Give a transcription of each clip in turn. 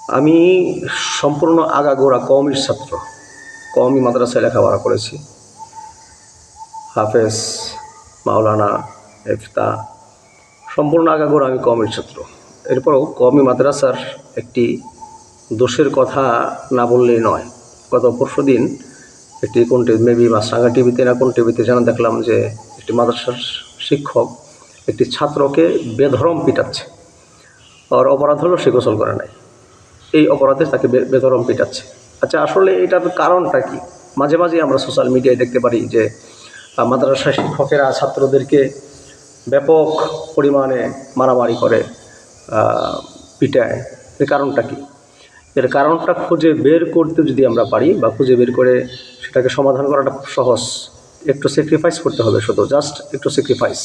আমি সম্পূর্ণ আগাগোড়া কওমির ছাত্র। কওমি মাদ্রাসায় লেখাপড়া করেছি। হাফেজ, মাওলানা, ইফতা, সম্পূর্ণ আগাগোড়া আমি কওমির ছাত্র। এরপরও কওমি মাদ্রাসার একটি দোষের কথা না বললেই নয়। গত পরশুদিন একটি কোন মেবি মাছরাঙা টিভিতে না কোন টিভিতে যেন দেখলাম যে একটি মাদ্রাসার শিক্ষক একটি ছাত্রকে বেধরম পিটাচ্ছে। আর অপরাধ হলো সে গোসল করে নাই, এই অপরাধে তাকে বেধরম পিটাচ্ছে। আচ্ছা, আসলে এটার কারণটা কি? মাঝে মাঝে আমরা সোশ্যাল মিডিয়ায় দেখতে পারি যে মাদ্রাসা শিক্ষকেরা ছাত্রদেরকে ব্যাপক পরিমাণে মারামারি করে, পিটায়। এর কারণটা কি? এর কারণটা খুঁজে বের করতে যদি আমরা পারি বা খুঁজে বের করে সেটাকে সমাধান করাটা খুব সহজ। একটু স্যাক্রিফাইস করতে হবে, শুধু জাস্ট একটু স্যাক্রিফাইস।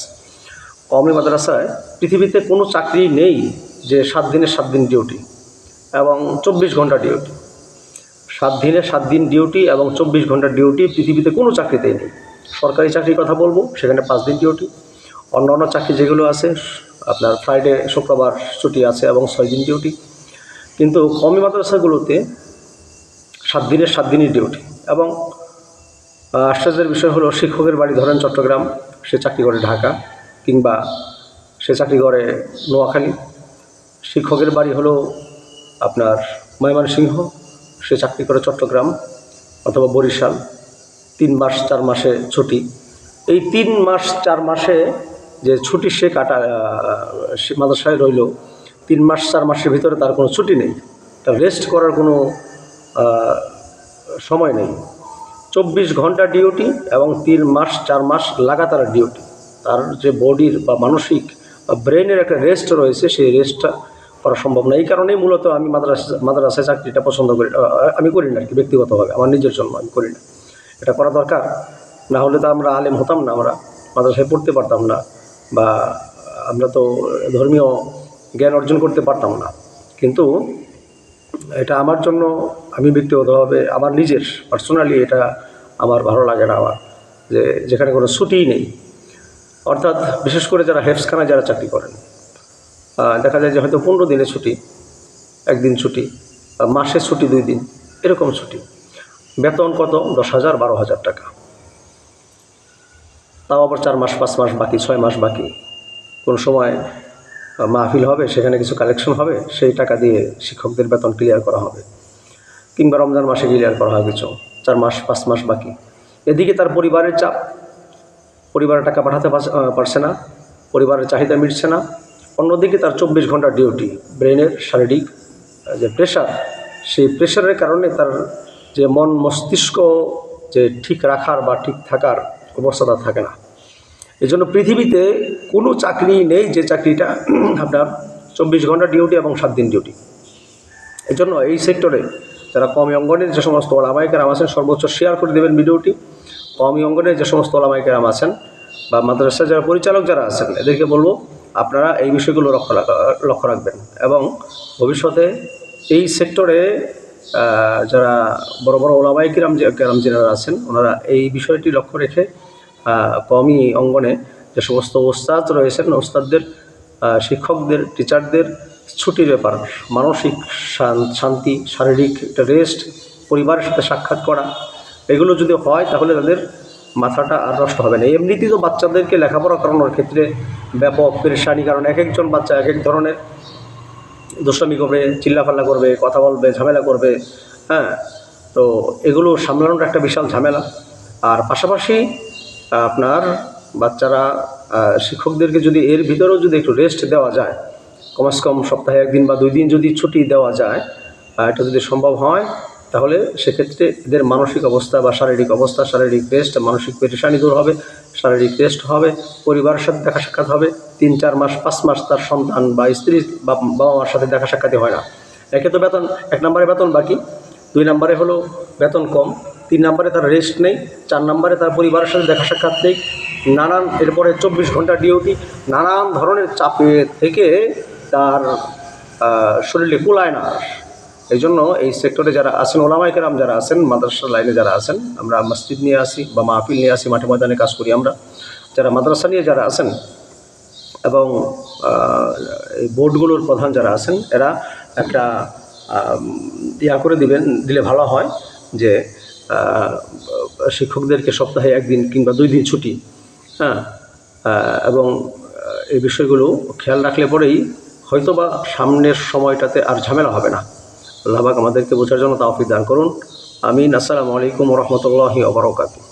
কওমি মাদ্রাসায় পৃথিবীতে কোনো চাকরি নেই যে 7 দিনের 7 দিন ডিউটি এবং 24 ঘন্টা ডিউটি। 7 দিনে 7 দিন ডিউটি এবং 24 ঘন্টা ডিউটি পৃথিবীতে কোনো চাকরিতেই নেই। সরকারি চাকরির কথা বলবো, সেখানে 5 দিন ডিউটি। অন্য অন্য চাকরি যেগুলো আছে, আপনার ফ্রাইডে, শুক্রবার ছুটি আছে এবং 6 দিন ডিউটি। কিন্তু কওমি মাদ্রাসাগুলোতে 7 দিনের 7 দিনই ডিউটি। এবং আশ্চর্যের বিষয় হলো, শিক্ষকের বাড়ি ধরেন চট্টগ্রাম, সে চাকরি করে ঢাকা, কিংবা সে চাকরি করে নোয়াখালী। শিক্ষকের বাড়ি হলো আপনার ময়মনসিংহ, সে চাকরি করে চট্টগ্রাম অথবা বরিশাল। 3 মাস 4 মাসে ছুটি। এই 3 মাস 4 মাসে যে ছুটি সে মাদ্রাসায় রইল, 3 মাস 4 মাসের ভিতরে তার কোনো ছুটি নেই, তার রেস্ট করার কোনো সময় নেই। 24 ঘন্টা ডিউটি এবং 3 মাস 4 মাস লাগাতার ডিউটি। তার যে বডির বা মানসিক বা ব্রেনের একটা রেস্ট রয়েছে, সেই রেস্টটা করা সম্ভব না। এই কারণেই মূলত আমি মাদ্রাসায় চাকরিটা পছন্দ করি। আমি করি না আর কি, ব্যক্তিগতভাবে আমার নিজের জন্য আমি করি না। এটা করা দরকার, না হলে তো আমরা আলেম হতাম না, আমরা মাদ্রাসায় পড়তে পারতাম না, বা আমরা তো ধর্মীয় জ্ঞান অর্জন করতে পারতাম না। কিন্তু এটা আমার জন্য, আমি ব্যক্তিগতভাবে আমার নিজের পার্সোনালি এটা আমার ভালো লাগে না আমার, যে যেখানে কোনো ছুটিই নেই। অর্থাৎ বিশেষ করে যারা হেফজখানায় যারা চাকরি করেন, দেখা যায় যে হয়তো 15 দিনে ছুটি, 1 দিন ছুটি, মাসে ছুটি 2 দিন, এরকম ছুটি। বেতন কত? 10,000 12,000 টাকা। তাও আবার 4 মাস 5 মাস বাকি, 6 মাস বাকি। কোন সময় মাহফিল হবে, সেখানে কিছু কালেকশন হবে, সেই টাকা দিয়ে শিক্ষকদের বেতন ক্লিয়ার করা হবে, কিংবা রমজান মাসে ক্লিয়ার করা হবে কিছু। 4 মাস 5 মাস বাকি। এদিকে তার পরিবারের চাপ, পরিবারের টাকা পাঠাতে পারছে না, পরিবারের চাহিদা মিটছে না। অন্যদিকে তার 24 ঘন্টা ডিউটি, ব্রেনের শারীরিক যে প্রেশার, সেই প্রেশারের কারণে তার যে মন মস্তিষ্ক যে ঠিক রাখার বা ঠিক থাকার অবস্থাটা থাকে না। এই জন্য পৃথিবীতে কোনো চাকরি নেই যে চাকরিটা আপনার 24 ঘন্টা ডিউটি এবং 7 দিন ডিউটি। এই জন্য এই সেক্টরে যারা কওমি অঙ্গনের যে সমস্ত ওলামায়ে কেরাম আছেন, সর্বোচ্চ শেয়ার করে দেবেন ভিডিওটি। কওমি অঙ্গনের যে সমস্ত ওলামায়ে কেরাম আছেন বা মাদ্রাসার যারা পরিচালক যারা আছেন, এদেরকে বলবো আপনারা এই বিষয়গুলো লক্ষ্য রাখবেন। এবং ভবিষ্যতে এই সেক্টরে যারা বড় বড় ওলামায়ে কেরাম যারা আছেন, ওনারা এই বিষয়টি লক্ষ্য রেখে কওমি অঙ্গনে যে সমস্ত ওস্তাদ রয়েছেন, ওস্তাদদের, শিক্ষকদের, টিচারদের ছুটির ব্যাপার, মানসিক শান্তি, শারীরিক একটা রেস্ট, পরিবারের সাথে সাক্ষাৎ করা, এগুলো যদি হয় তাহলে তাদের মাথাটা আর নষ্ট হবে না। এমনিতেই তো বাচ্চাদেরকে লেখাপড়া করানোর ক্ষেত্রে ব্যাপক পেরেশানি, কারণ এক একজন বাচ্চা এক এক ধরনের দুষ্টামি করবে, চিল্লাফাল্লা করবে, কথা বলবে, ঝামেলা করবে। তো এগুলো সামলানোর একটা বিশাল ঝামেলা। আর পাশাপাশি আপনার বাচ্চারা, শিক্ষকদেরকে যদি এর ভিতরেও যদি একটু রেস্ট দেওয়া যায়, কমসে কম সপ্তাহে 1 দিন বা 2 দিন যদি ছুটি দেওয়া যায়, এটা যদি সম্ভব হয়, তাহলে সেক্ষেত্রে এদের মানসিক অবস্থা বা শারীরিক অবস্থা, শারীরিক রেস্ট, মানসিক পেরেশানি দূর হবে, শারীরিক রেস্ট হবে, পরিবারের সাথে দেখা সাক্ষাৎ হবে। 3-4 মাস 5 মাস তার সন্তান বা স্ত্রী বা বাবা মার সাথে দেখা সাক্ষাৎই হয় না। একে তো বেতন, 1 নম্বরে বেতন বাকি, 2 নম্বরে হলো বেতন কম, 3 নম্বরে তার রেস্ট নেই, 4 নম্বরে তার পরিবারের সাথে দেখা সাক্ষাৎ নেই, নানান, এরপরে 24 ঘন্টা ডিউটি, নানান ধরনের চাপে থেকে তার শরীরে কুলায় না। এই জন্য এই সেক্টরে যারা আছেন, ওলামায়ে কেরাম যারা আছেন, মাদ্রাসার লাইনে যারা আছেন, আমরা মসজিদ নিয়ে আসি বা মাহফিল নিয়ে আসি, মাঠে ময়দানে কাজ করি আমরা, যারা মাদ্রাসা নিয়ে যারা আছেন এবং এই বোর্ডগুলোর প্রধান যারা আছেন, এরা একটা ইয়া করে দিলে ভালো হয় যে শিক্ষকদেরকে সপ্তাহে 1 দিন কিংবা 2 দিন ছুটি, হ্যাঁ, এবং এই বিষয়গুলো খেয়াল রাখলে পরেই হয়তোবা সামনের সময়টাতে আর ঝামেলা হবে না। আল্লাহ পাক আমাদেরকে বোঝার জন্য তৌফিক দান করুন। আমিন। আসসালামু আলাইকুম ওয়া রাহমাতুল্লাহি ওয়া বারাকাতুহু।